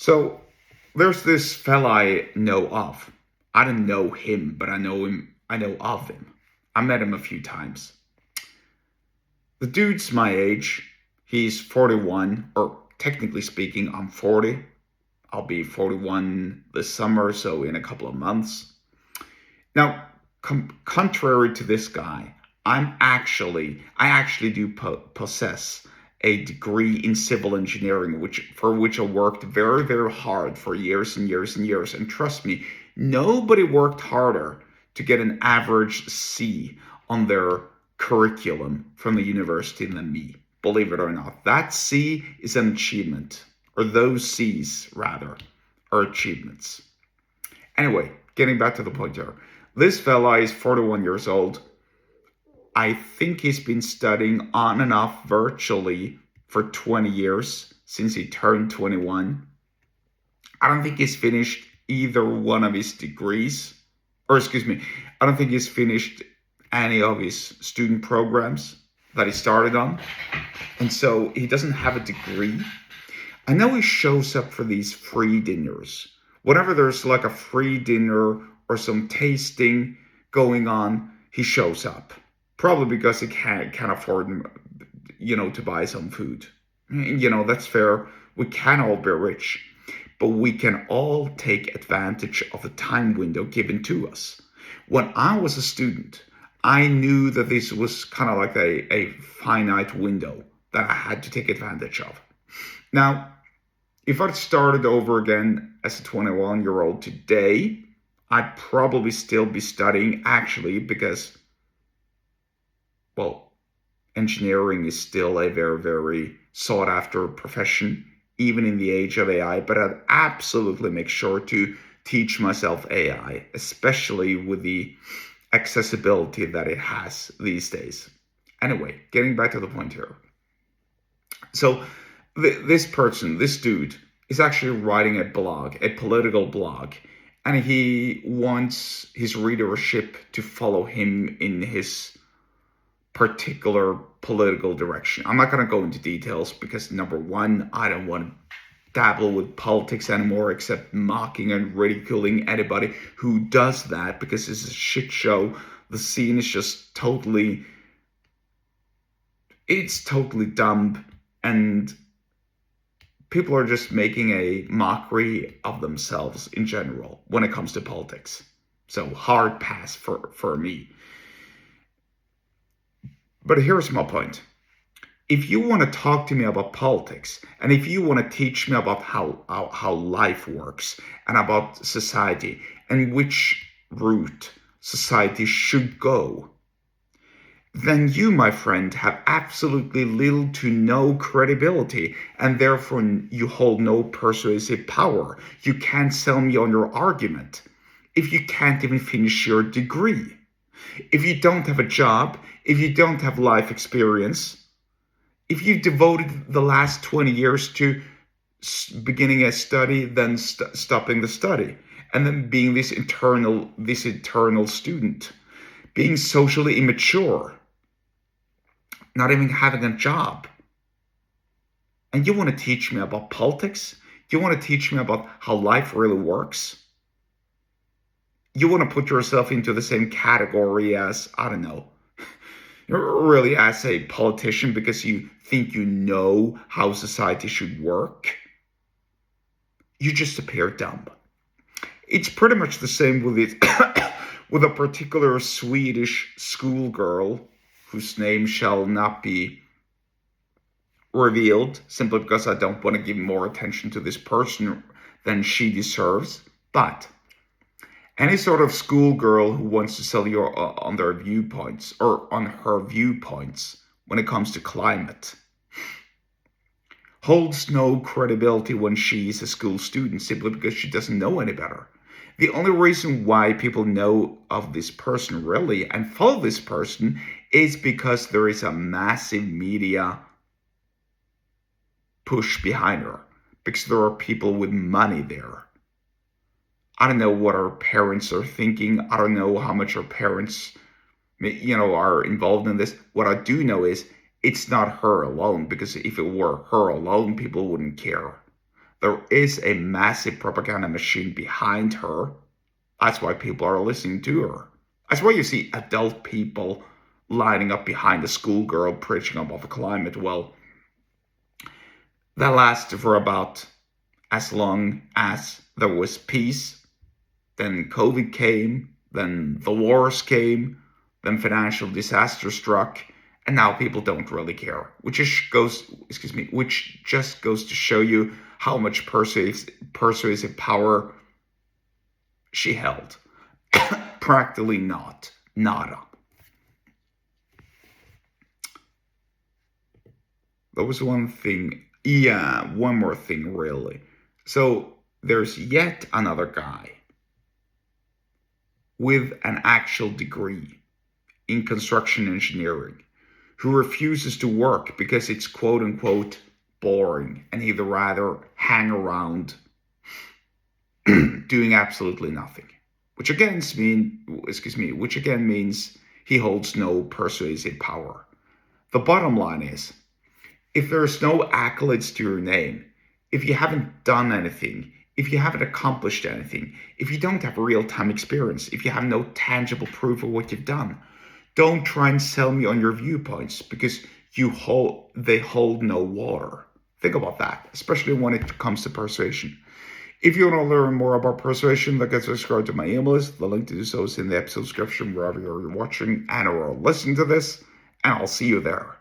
So there's this fella I know of. I don't know him, but I know him. I know of him. I met him a few times. The dude's my age. He's 41, or technically speaking, I'm 40. I'll be 41 this summer, so in a couple of months. Now, contrary to this guy, I actually do possess a degree in civil engineering, for which I worked very, very hard for years and years and years. And trust me, nobody worked harder to get an average C on their curriculum from the university than me. Believe it or not, that C is an achievement, or those C's rather are achievements. Anyway, getting back to the point here. This fella is 41 years old. I think he's been studying on and off virtually for 20 years since he turned 21. I don't think he's finished either one of his degrees, or excuse me, I don't think he's finished any of his student programs that he started on. And so he doesn't have a degree. I know he shows up for these free dinners. Whenever there's like a free dinner or some tasting going on, he shows up. Probably because he can't afford, to buy some food. That's fair. We can all be rich, but we can all take advantage of the time window given to us. When I was a student, I knew that this was kind of like a finite window that I had to take advantage of. Now, if I'd started over again as a 21-year-old today, I'd probably still be studying actually because, well, engineering is still a very, very sought after profession, even in the age of AI, but I'd absolutely make sure to teach myself AI, especially with the accessibility that it has these days. Anyway, getting back to the point here. So this dude, is actually writing a blog, a political blog, and he wants his readership to follow him in his particular political direction. I'm not going to go into details because number one, I don't want to dabble with politics anymore except mocking and ridiculing anybody who does that because it's a shit show. The scene is just totally dumb, and people are just making a mockery of themselves in general when it comes to politics. So hard pass for me. But here's my point. If you want to talk to me about politics, and if you want to teach me about how life works and about society and which route society should go, then you, my friend, have absolutely little to no credibility, and therefore you hold no persuasive power. You can't sell me on your argument if you can't even finish your degree. If you don't have a job, if you don't have life experience, if you've devoted the last 20 years to beginning a study, then stopping the study, and then being this eternal student, being socially immature, not even having a job, and you want to teach me about politics? You want to teach me about how life really works? You want to put yourself into the same category as, I don't know, really as a politician because you think you know how society should work? You just appear dumb. It's pretty much the same with it with a particular Swedish schoolgirl whose name shall not be revealed simply because I don't want to give more attention to this person than she deserves. But any sort of schoolgirl who wants to sell you on their viewpoints or on her viewpoints when it comes to climate holds no credibility when she is a school student simply because she doesn't know any better. The only reason why people know of this person really and follow this person is because there is a massive media push behind her, because there are people with money there. I don't know what our parents are thinking. I don't know how much our parents, are involved in this. What I do know is it's not her alone, because if it were her alone, people wouldn't care. There is a massive propaganda machine behind her. That's why people are listening to her. That's why you see adult people lining up behind a schoolgirl preaching about the climate. Well, that lasted for about as long as there was peace. Then COVID came, then the wars came, then financial disaster struck, and now people don't really care. Which just goes to show you how much persuasive power she held. Practically not. Nada. That was one thing. Yeah, one more thing, really. So there's yet another guy with an actual degree in construction engineering who refuses to work because it's quote unquote boring and he'd rather hang around doing absolutely nothing. Which again means he holds no persuasive power. The bottom line is, if there's no accolades to your name, if you haven't done anything, if you haven't accomplished anything, if you don't have real-time experience, if you have no tangible proof of what you've done, don't try and sell me on your viewpoints because they hold no water. Think about that, especially when it comes to persuasion. If you want to learn more about persuasion, then get subscribed to my email list. The link to do so is in the episode description wherever you're watching and or listening to this, and I'll see you there.